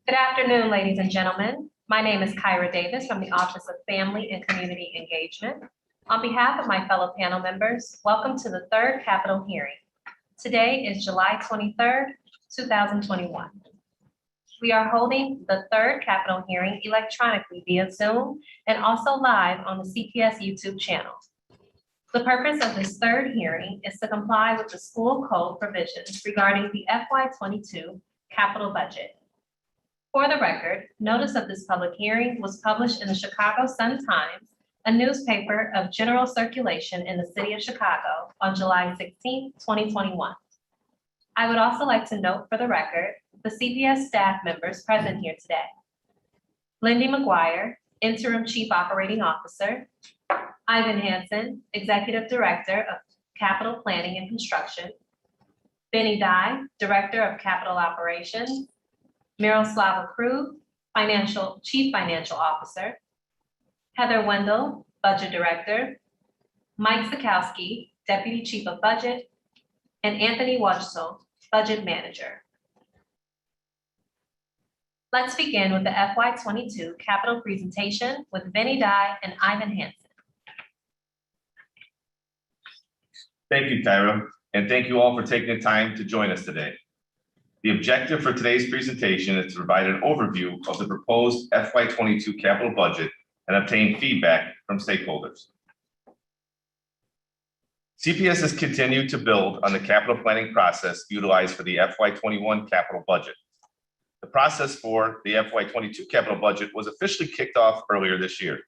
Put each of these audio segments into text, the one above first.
Good afternoon, ladies and gentlemen. My name is Kyra Davis from the Office of Family and Community Engagement. On behalf of my fellow panel members, welcome to the third Capitol hearing. Today is July 23rd, 2021. We are holding the third Capitol hearing electronically via Zoom and also live on the CPS YouTube channel. The purpose of this third hearing is to comply with the school code provisions regarding the FY22 capital budget. For the record, notice of this public hearing was published in the Chicago Sun-Times, a newspaper of general circulation in the city of Chicago on July 16, 2021. I would also like to note for the record, the CPS staff members present here today. Lindy McGuire, Interim Chief Operating Officer. Ivan Hansen, Executive Director of Capital Planning and Construction. Benny Dye, Director of Capital Operations. Miroslava Krug, Chief Financial Officer. Heather Wendell, Budget Director. Mike Sikowski, Deputy Chief of Budget. And Anthony Wachsel, Budget Manager. Let's begin with the FY22 capital presentation with Benny Dye and Ivan Hansen. Thank you, Tyra, and thank you all for taking the time to join us today. The objective for today's presentation is to provide an overview of the proposed FY22 capital budget and obtain feedback from stakeholders. CPS has continued to build on the capital planning process utilized for the FY21 capital budget. The process for the FY22 capital budget was officially kicked off earlier this year.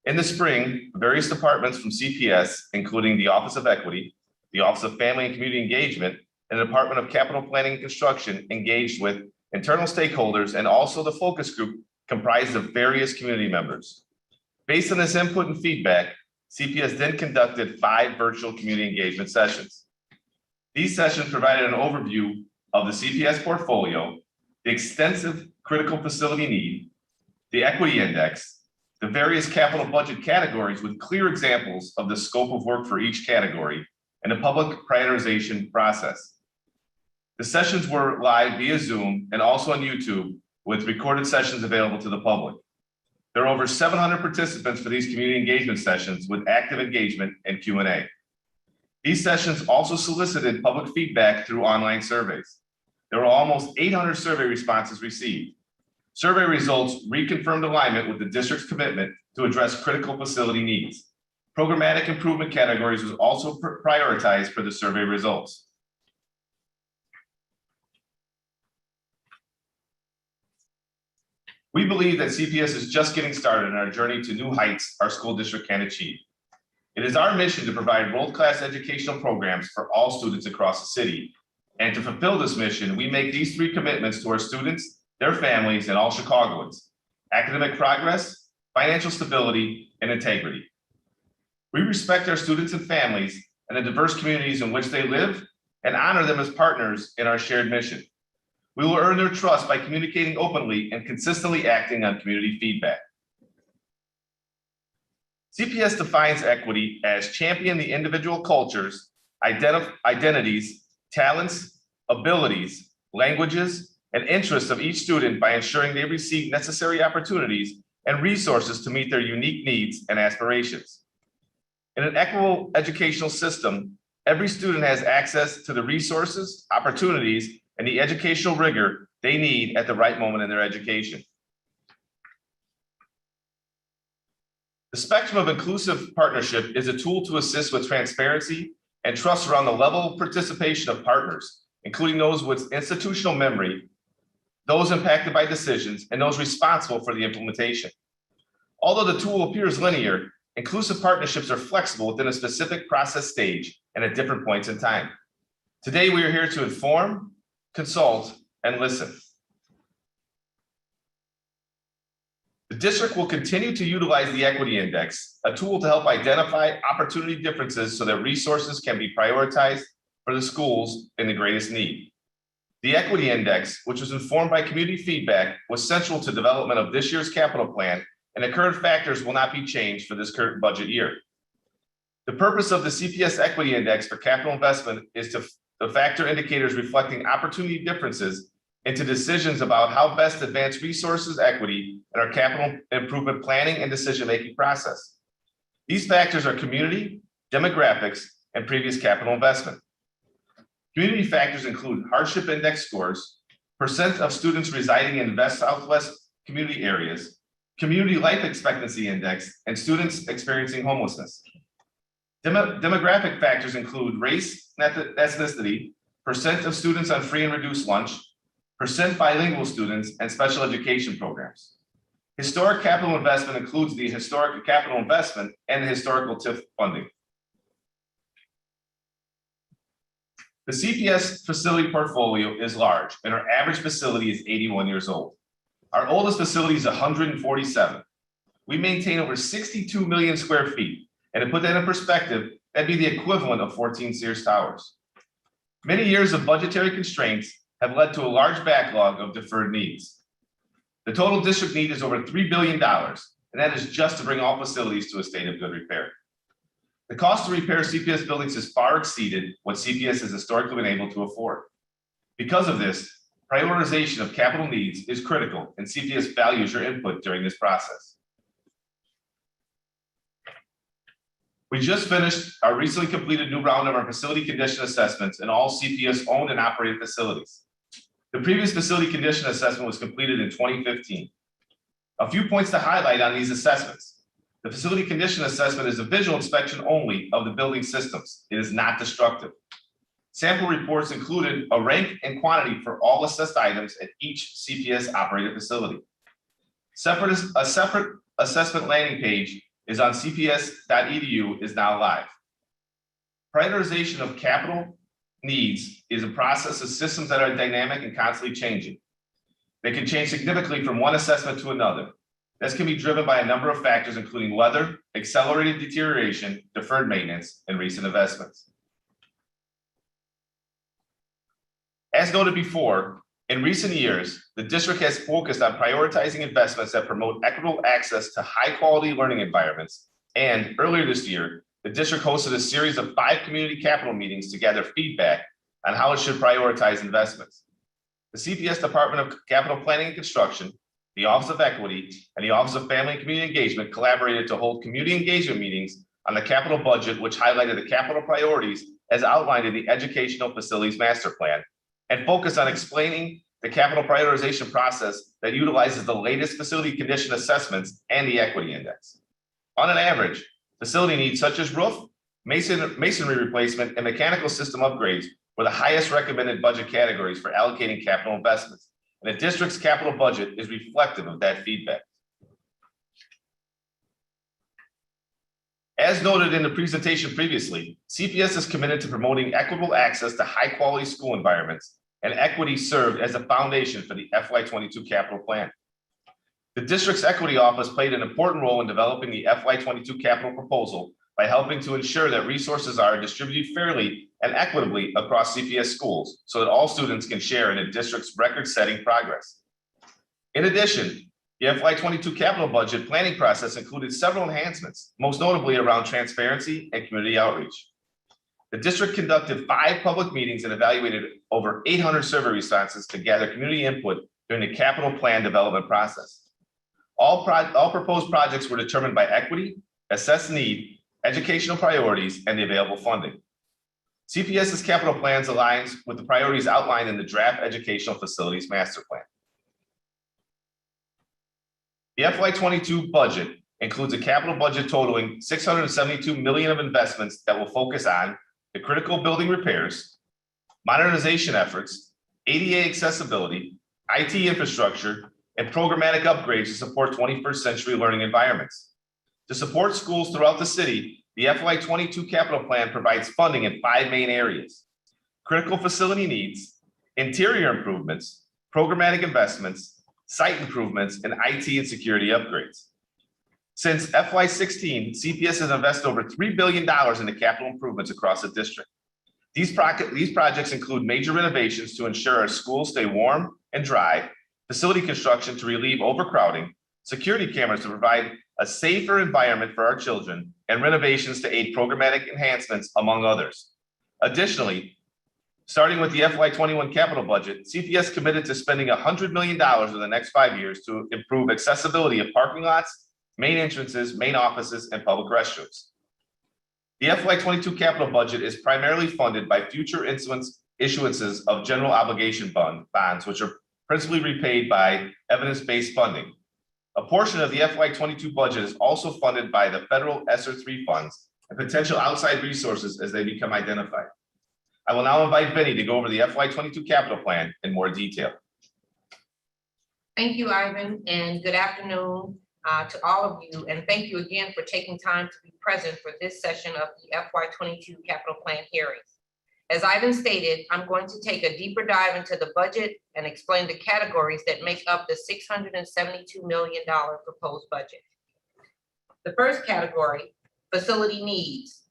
In the spring, various departments from CPS, including the Office of Equity, the Office of Family and Community Engagement, and the Department of Capital Planning and Construction, engaged with internal stakeholders and also the focus group comprised of various community members. Based on this input and feedback, CPS then conducted 5 virtual community engagement sessions. These sessions provided an overview of the CPS portfolio, the extensive critical facility need, the equity index, the various capital budget categories with clear examples of the scope of work for each category, and the public prioritization process. The sessions were live via Zoom and also on YouTube with recorded sessions available to the public. There are over 700 participants for these community engagement sessions with active engagement and Q&A. These sessions also solicited public feedback through online surveys. There were almost 800 survey responses received. Survey results reconfirmed alignment with the district's commitment to address critical facility needs. Programmatic improvement categories was also prioritized for the survey results. We believe that CPS is just getting started in our journey to new heights our school district can achieve. It is our mission to provide world-class educational programs for all students across the city. And to fulfill this mission, we make these 3 commitments to our students, their families, and all Chicagoans: academic progress, financial stability, and integrity. We respect our students and families and the diverse communities in which they live and honor them as partners in our shared mission. We will earn their trust by communicating openly and consistently acting on community feedback. CPS defines equity as champion the individual cultures, identities, talents, abilities, languages, and interests of each student by ensuring they receive necessary opportunities and resources to meet their unique needs and aspirations. In an equitable educational system, every student has access to the resources, opportunities, and the educational rigor they need at the right moment in their education. The spectrum of inclusive partnership is a tool to assist with transparency and trust around the level of participation of partners, including those with institutional memory, those impacted by decisions, and those responsible for the implementation. Although the tool appears linear, inclusive partnerships are flexible within a specific process stage and at different points in time. Today, we are here to inform, consult, and listen. The district will continue to utilize the Equity Index, a tool to help identify opportunity differences so that resources can be prioritized for the schools in the greatest need. The Equity Index, which was informed by community feedback, was central to development of this year's capital plan, and the current factors will not be changed for this current budget year. The purpose of the CPS Equity Index for capital investment is to factor indicators reflecting opportunity differences into decisions about how best to advance resources equity in our capital improvement planning and decision-making process. These factors are community, demographics, and previous capital investment. Community factors include hardship index scores, percent of students residing in West Southwest community areas, community life expectancy index, and students experiencing homelessness. Demographic factors include race, ethnicity, percent of students on free and reduced lunch, percent bilingual students, and special education programs. Historic capital investment includes the historic capital investment and the historical TIF funding. The CPS facility portfolio is large, and our average facility is 81 years old. Our oldest facility is 147. We maintain over 62 million square feet, and to put that in perspective, that'd be the equivalent of 14 Sears Towers. Many years of budgetary constraints have led to a large backlog of deferred needs. The total district need is over $3 billion, and that is just to bring all facilities to a state of good repair. The cost to repair CPS buildings has far exceeded what CPS has historically been able to afford. Because of this, prioritization of capital needs is critical, and CPS values your input during this process. We just finished our recently completed new round of our facility condition assessments in all CPS owned and operated facilities. The previous facility condition assessment was completed in 2015. A few points to highlight on these assessments. The facility condition assessment is a visual inspection only of the building systems. It is not destructive. Sample reports included a rank and quantity for all assessed items at each CPS operated facility. A separate assessment landing page is on cps.edu is now live. Prioritization of capital needs is a process of systems that are dynamic and constantly changing. They can change significantly from one assessment to another. This can be driven by a number of factors, including weather, accelerated deterioration, deferred maintenance, and recent investments. As noted before, in recent years, the district has focused on prioritizing investments that promote equitable access to high-quality learning environments. And earlier this year, the district hosted a series of 5 community capital meetings to gather feedback on how it should prioritize investments. The CPS Department of Capital Planning and Construction, the Office of Equity, and the Office of Family and Community Engagement collaborated to hold community engagement meetings on the capital budget, which highlighted the capital priorities as outlined in the Educational Facilities Master Plan, and focus on explaining the capital prioritization process that utilizes the latest facility condition assessments and the equity index. On an average, facility needs such as roof, masonry replacement, and mechanical system upgrades were the highest recommended budget categories for allocating capital investments. And the district's capital budget is reflective of that feedback. As noted in the presentation previously, CPS is committed to promoting equitable access to high-quality school environments, and equity served as a foundation for the FY22 capital plan. The district's equity office played an important role in developing the FY22 capital proposal by helping to ensure that resources are distributed fairly and equitably across CPS schools so that all students can share in the district's record-setting progress. In addition, the FY22 capital budget planning process included several enhancements, most notably around transparency and community outreach. The district conducted 5 public meetings and evaluated over 800 survey responses to gather community input during the capital plan development process. All proposed projects were determined by equity, assessed need, educational priorities, and the available funding. CPS's capital plans aligns with the priorities outlined in the draft Educational Facilities Master Plan. The FY22 budget includes a capital budget totaling $672 million of investments that will focus on the critical building repairs, modernization efforts, ADA accessibility, IT infrastructure, and programmatic upgrades to support 21st century learning environments. To support schools throughout the city, the FY22 capital plan provides funding in 5 main areas: critical facility needs, interior improvements, programmatic investments, site improvements, and IT and security upgrades. Since FY16, CPS has invested over $3 billion into capital improvements across the district. These projects include major renovations to ensure our schools stay warm and dry, facility construction to relieve overcrowding, security cameras to provide a safer environment for our children, and renovations to aid programmatic enhancements, among others. Additionally, starting with the FY21 capital budget, CPS committed to spending $100 million over the next 5 years to improve accessibility of parking lots, main entrances, main offices, and public restrooms. The FY22 capital budget is primarily funded by future issuances of general obligation bonds, which are principally repaid by evidence-based funding. A portion of the FY22 budget is also funded by the federal ESSER III funds and potential outside resources as they become identified. I will now invite Vinnie to go over the FY22 capital plan in more detail. Thank you, Ivan, and good afternoon to all of you. And thank you again for taking time to be present for this session of the FY22 capital plan hearings. As Ivan stated, I'm going to take a deeper dive into the budget and explain the categories that make up the $672 million proposed budget. The first category, facility needs.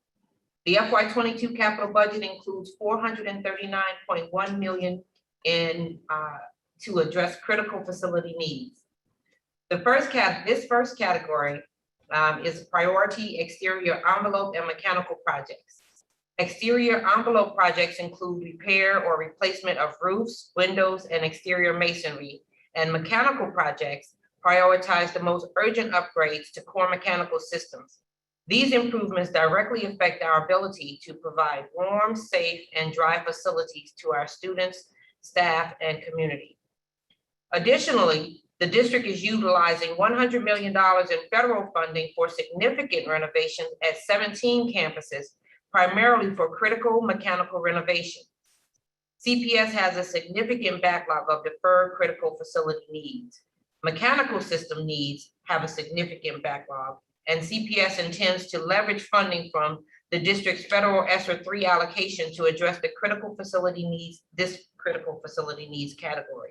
The FY22 capital budget includes $439.1 million to address critical facility needs. This first category is priority exterior envelope and mechanical projects. Exterior envelope projects include repair or replacement of roofs, windows, and exterior masonry, and mechanical projects prioritize the most urgent upgrades to core mechanical systems. These improvements directly affect our ability to provide warm, safe, and dry facilities to our students, staff, and community. Additionally, the district is utilizing $100 million in federal funding for significant renovations at 17 campuses, primarily for critical mechanical renovation. CPS has a significant backlog of deferred critical facility needs. Mechanical system needs have a significant backlog, and CPS intends to leverage funding from the district's federal ESSER III allocation to address this critical facility needs category.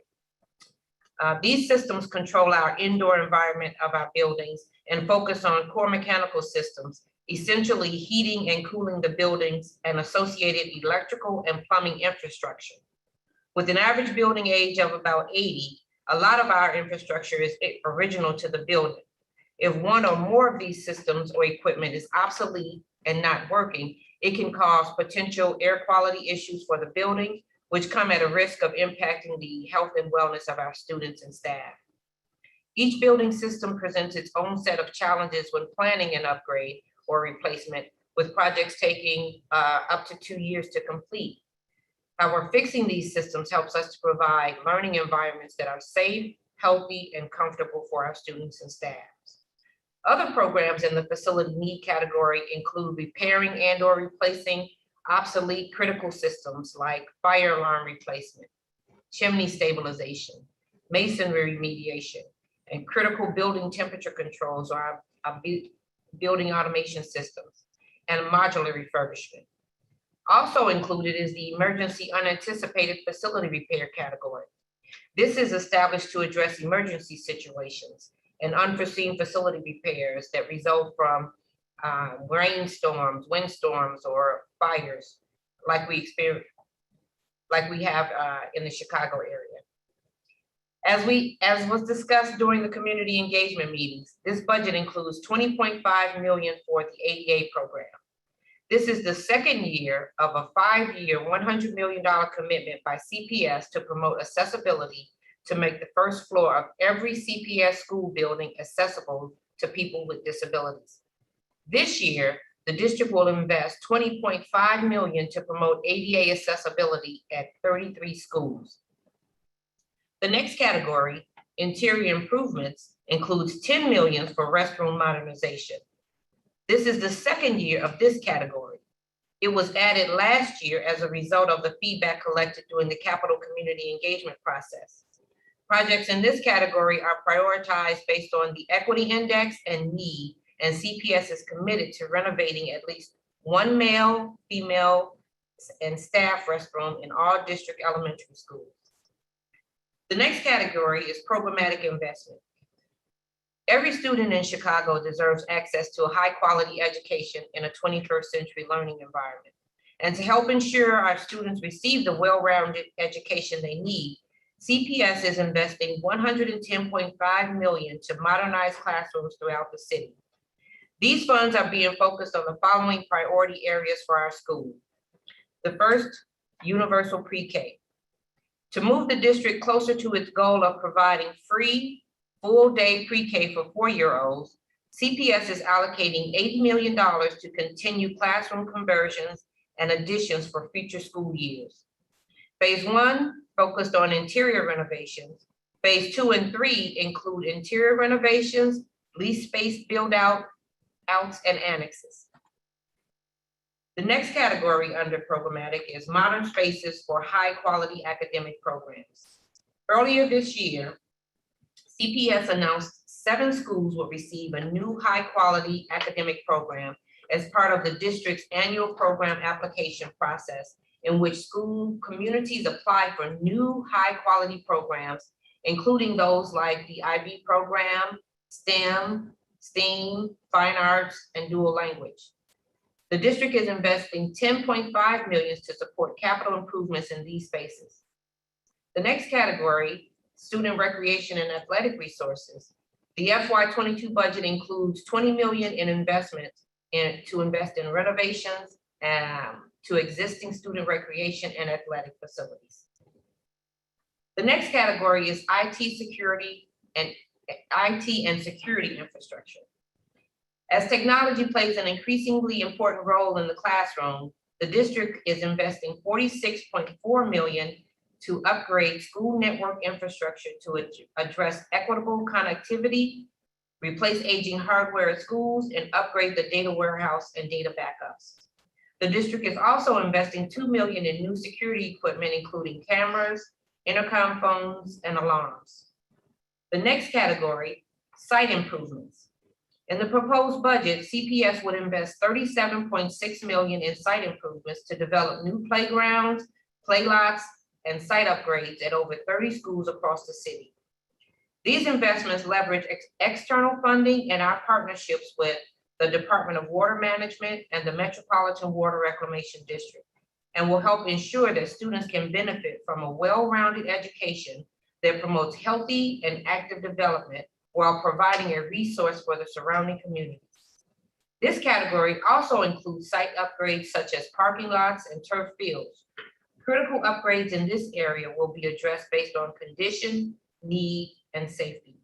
These systems control our indoor environment of our buildings and focus on core mechanical systems, essentially heating and cooling the buildings and associated electrical and plumbing infrastructure. With an average building age of about 80, a lot of our infrastructure is original to the building. If one or more of these systems or equipment is obsolete and not working, it can cause potential air quality issues for the building, which come at a risk of impacting the health and wellness of our students and staff. Each building system presents its own set of challenges when planning an upgrade or replacement, with projects taking up to 2 years to complete. However, fixing these systems helps us to provide learning environments that are safe, healthy, and comfortable for our students and staff. Other programs in the facility need category include repairing and/or replacing obsolete critical systems like fire alarm replacement, chimney stabilization, masonry remediation, and critical building temperature controls or building automation systems, and modular refurbishment. Also included is the emergency unanticipated facility repair category. This is established to address emergency situations and unforeseen facility repairs that result from rainstorms, windstorms, or fires like we have in the Chicago area. As was discussed during the community engagement meetings, this budget includes $20.5 million for the ADA program. This is the second year of a 5-year, $100 million commitment by CPS to promote accessibility to make the first floor of every CPS school building accessible to people with disabilities. This year, the district will invest $20.5 million to promote ADA accessibility at 33 schools. The next category, interior improvements, includes $10 million for restroom modernization. This is the second year of this category. It was added last year as a result of the feedback collected during the capital community engagement process. Projects in this category are prioritized based on the equity index and need, and CPS is committed to renovating at least one male, female, and staff restroom in all district elementary schools. The next category is programmatic investment. Every student in Chicago deserves access to a high-quality education in a 21st century learning environment. And to help ensure our students receive the well-rounded education they need, CPS is investing $110.5 million to modernize classrooms throughout the city. These funds are being focused on the following priority areas for our school. The first, universal pre-K. To move the district closer to its goal of providing free, full-day pre-K for 4-year-olds, CPS is allocating $80 million to continue classroom conversions and additions for future school years. Phase 1 focused on interior renovations. Phase 2 and 3 include interior renovations, lease space build-outs, and annexes. The next category under programmatic is modern spaces for high-quality academic programs. Earlier this year, CPS announced 7 schools will receive a new high-quality academic program as part of the district's annual program application process, in which school communities apply for new high-quality programs, including those like the IB program, STEM, STEAM, Fine Arts, and Dual Language. The district is investing $10.5 million to support capital improvements in these spaces. The next category, student recreation and athletic resources. The FY22 budget includes $20 million in investments to invest in renovations to existing student recreation and athletic facilities. The next category is IT security and security infrastructure. As technology plays an increasingly important role in the classroom, the district is investing $46.4 million to upgrade school network infrastructure to address equitable connectivity, replace aging hardware at schools, and upgrade the data warehouse and data backups. The district is also investing $2 million in new security equipment, including cameras, intercom phones, and alarms. The next category, site improvements. In the proposed budget, CPS would invest $37.6 million in site improvements to develop new playgrounds, playlots, and site upgrades at over 30 schools across the city. These investments leverage external funding and our partnerships with the Department of Water Management and the Metropolitan Water Reclamation District, and will help ensure that students can benefit from a well-rounded education that promotes healthy and active development while providing a resource for the surrounding communities. This category also includes site upgrades such as parking lots and turf fields. Critical upgrades in this area will be addressed based on condition, need, and safety.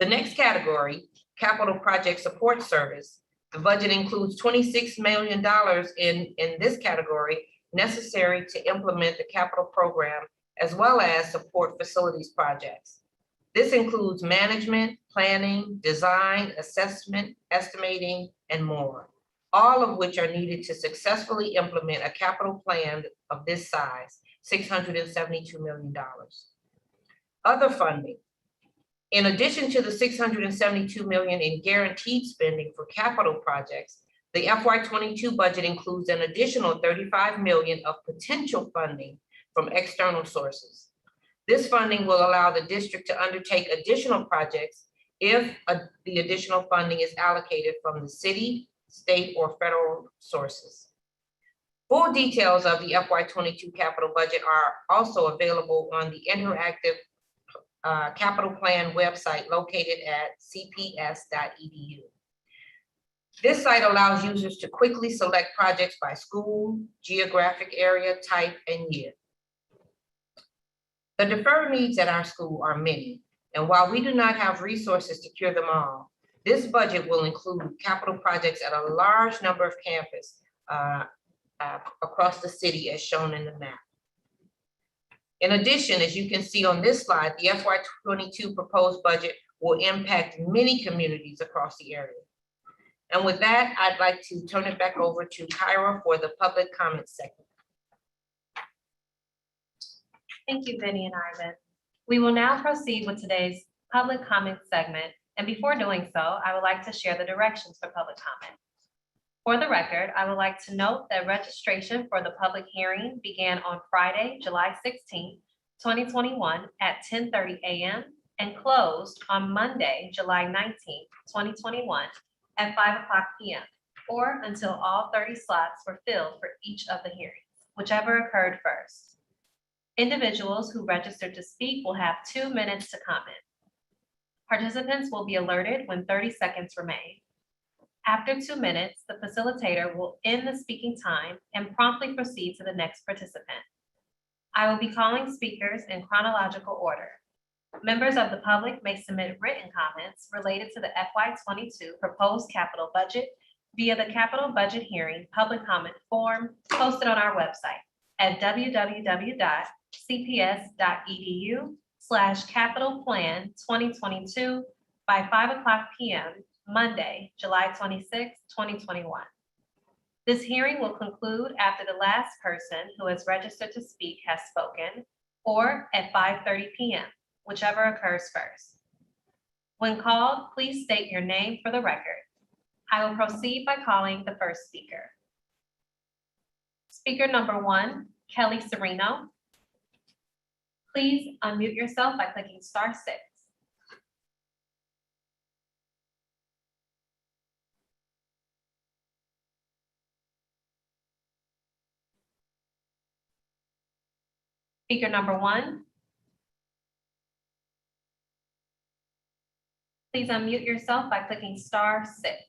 The next category, capital project support service. The budget includes $26 million in this category necessary to implement the capital program, as well as support facilities projects. This includes management, planning, design, assessment, estimating, and more, all of which are needed to successfully implement a capital plan of this size, $672 million. Other funding. In addition to the $672 million in guaranteed spending for capital projects, the FY22 budget includes an additional $35 million of potential funding from external sources. This funding will allow the district to undertake additional projects if the additional funding is allocated from the city, state, or federal sources. Full details of the FY22 capital budget are also available on the interactive capital plan website located at cps.edu. This site allows users to quickly select projects by school, geographic area, type, and year. The deferred needs at our school are many, and while we do not have resources to cure them all, this budget will include capital projects at a large number of campuses across the city as shown in the map. In addition, as you can see on this slide, the FY22 proposed budget will impact many communities across the area. And with that, I'd like to turn it back over to Kyra for the public comment segment. Thank you, Vinnie and Ivan. We will now proceed with today's public comment segment. And before doing so, I would like to share the directions for public comment. For the record, I would like to note that registration for the public hearing began on Friday, July 16, 2021 at 10:30 a.m. and closed on Monday, July 19, 2021 at 5:00 p.m. or until all 30 slots were filled for each of the hearings, whichever occurred first. Individuals who registered to speak will have 2 minutes to comment. Participants will be alerted when 30 seconds remain. After 2 minutes, the facilitator will end the speaking time and promptly proceed to the next participant. I will be calling speakers in chronological order. Members of the public may submit written comments related to the FY22 proposed capital budget via the capital budget hearing public comment form posted on our website at www.cps.edu/capitalplan2022 by 5:00 p.m. Monday, July 26, 2021. This hearing will conclude after the last person who has registered to speak has spoken, or at 5:30 p.m., whichever occurs first. When called, please state your name for the record. I will proceed by calling the first speaker. Speaker number 1, Kelly Sereno. Please unmute yourself by clicking *6. Speaker number 1. Please unmute yourself by clicking *6.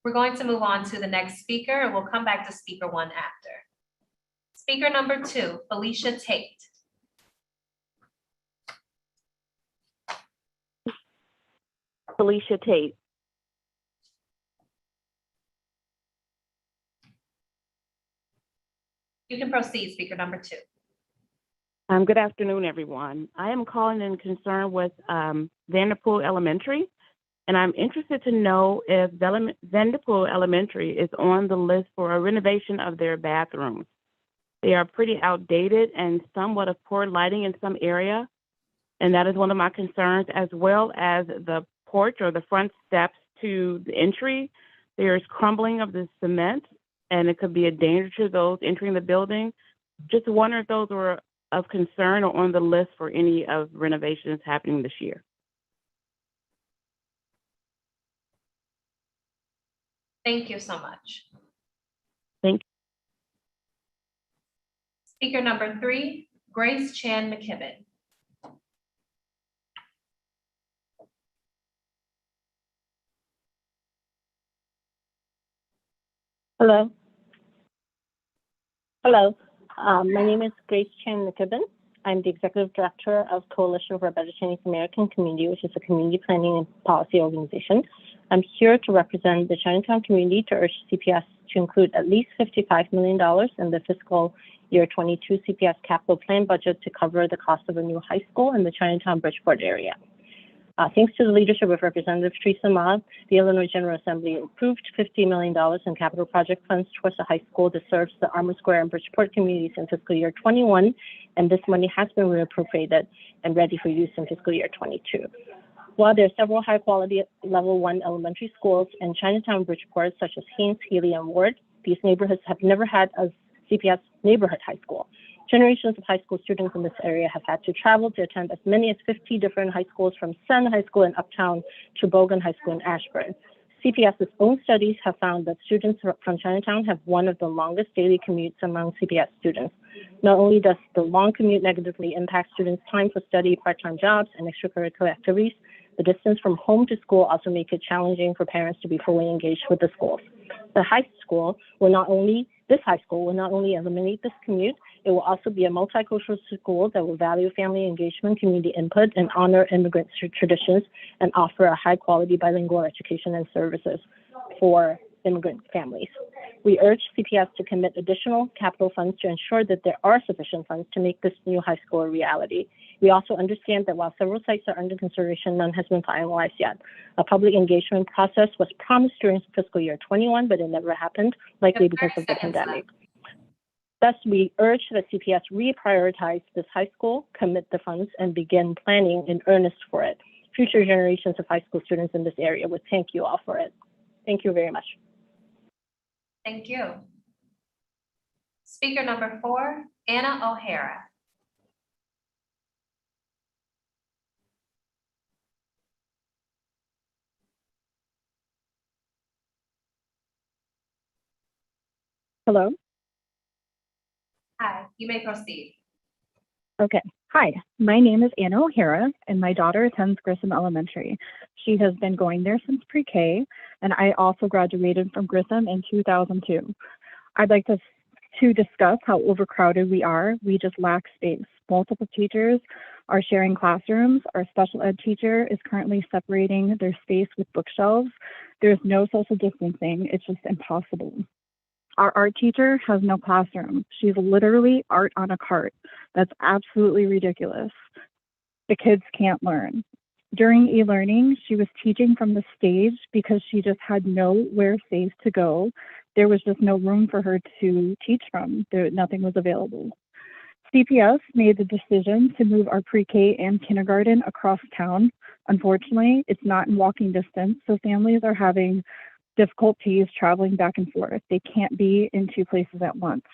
We're going to move on to the next speaker, and we'll come back to speaker 1 after. Speaker number 2, Felicia Tate. Felicia Tate. You can proceed, speaker number 2. Good afternoon, everyone. I am calling in concern with Vanderpool Elementary, and I'm interested to know if Vanderpool Elementary is on the list for a renovation of their bathrooms. They are pretty outdated and somewhat of poor lighting in some area, and that is one of my concerns, as well as the porch or the front steps to the entry. There's crumbling of the cement, and it could be a danger to those entering the building. Just wonder if those were of concern or on the list for any of renovations happening this year. Thank you so much. Thank you. Speaker number 3, Grace Chan McKibben. Hello. My name is Grace Chan McKibben. I'm the Executive Director of Coalition for a Better Chinese American Community, which is a community planning and policy organization. I'm here to represent the Chinatown community to urge CPS to include at least $55 million in the fiscal year 22 CPS capital plan budget to cover the cost of a new high school in the Chinatown Bridgeport area. Thanks to the leadership of Representative Teresa Ma, the Illinois General Assembly approved $50 million in capital project funds towards the high school that serves the Armour Square and Bridgeport communities in fiscal year 21, and this money has been reappropriated and ready for use in fiscal year 22. While there are several high-quality Level 1 elementary schools in Chinatown Bridgeport, such as Haynes, Healy, and Ward, these neighborhoods have never had a CPS neighborhood high school. Generations of high school students in this area have had to travel to attend as many as 50 different high schools, from Sun High School in Uptown to Bogan High School in Ashburn. CPS's own studies have found that students from Chinatown have one of the longest daily commutes among CPS students. Not only does the long commute negatively impact students' time for study, part-time jobs, and extracurricular activities, the distance from home to school also makes it challenging for parents to be fully engaged with the schools. This high school will not only eliminate this commute, it will also be a multicultural school that will value family engagement, community input, and honor immigrant traditions, and offer a high-quality bilingual education and services for immigrant families. We urge CPS to commit additional capital funds to ensure that there are sufficient funds to make this new high school a reality. We also understand that while several sites are under consideration, none has been finalized yet. A public engagement process was promised during fiscal year 21, but it never happened, likely because of the pandemic. Thus, we urge that CPS reprioritize this high school, commit the funds, and begin planning in earnest for it. Future generations of high school students in this area would thank you all for it. Thank you very much. Thank you. Speaker number 4, Anna O'Hara. Hello. Hi, you may proceed. Okay. Hi, my name is Anna O'Hara, and my daughter attends Grissom Elementary. She has been going there since pre-K, and I also graduated from Grissom in 2002. I'd like to discuss how overcrowded we are. We just lack space. Multiple teachers are sharing classrooms. Our special ed teacher is currently separating their space with bookshelves. There's no social distancing. It's just impossible. Our art teacher has no classroom. She's literally art on a cart. That's absolutely ridiculous. The kids can't learn. During e-learning, she was teaching from the stage because she just had nowhere safe to go. There was just no room for her to teach from. Nothing was available. CPS made the decision to move our pre-K and kindergarten across town. Unfortunately, it's not in walking distance, so families are having difficulties traveling back and forth. They can't be in two places at once.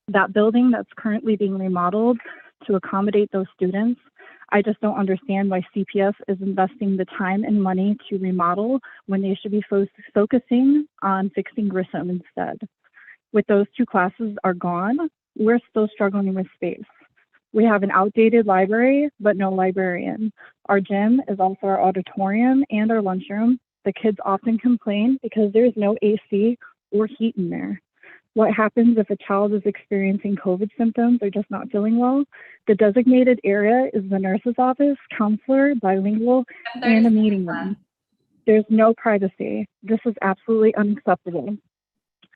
That building that's currently being remodeled to accommodate those students, I just don't understand why CPS is investing the time and money to remodel when they should be focusing on fixing Grissom instead. With those two classes are gone, we're still struggling with space. We have an outdated library, but no librarian. Our gym is also our auditorium and our lunchroom. The kids often complain because there's no AC or heat in there. What happens if a child is experiencing COVID symptoms or just not feeling well? The designated area is the nurse's office, counselor, bilingual, and a meeting room. There's no privacy. This is absolutely unacceptable.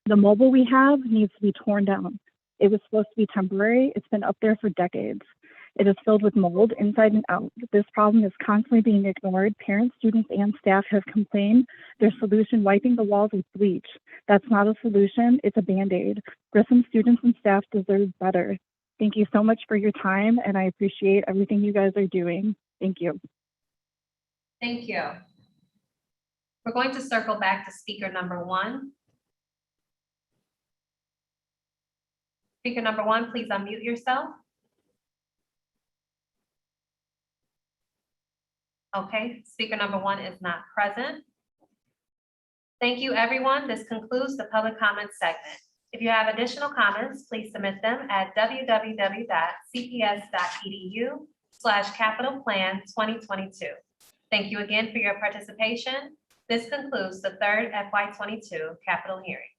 The mobile we have needs to be torn down. It was supposed to be temporary. It's been up there for decades. It is filled with mold inside and out. This problem is constantly being ignored. Parents, students, and staff have complained. Their solution, wiping the walls with bleach. That's not a solution, it's a Band-Aid. Grissom students and staff deserve better. Thank you so much for your time, and I appreciate everything you guys are doing. Thank you. Thank you. We're going to circle back to speaker number 1. Speaker number 1, please unmute yourself. Okay, speaker number 1 is not present. Thank you, everyone. This concludes the public comment segment. If you have additional comments, please submit them at www.cps.edu/capitalplan2022. Thank you again for your participation. This concludes the third FY22 Capitol hearing.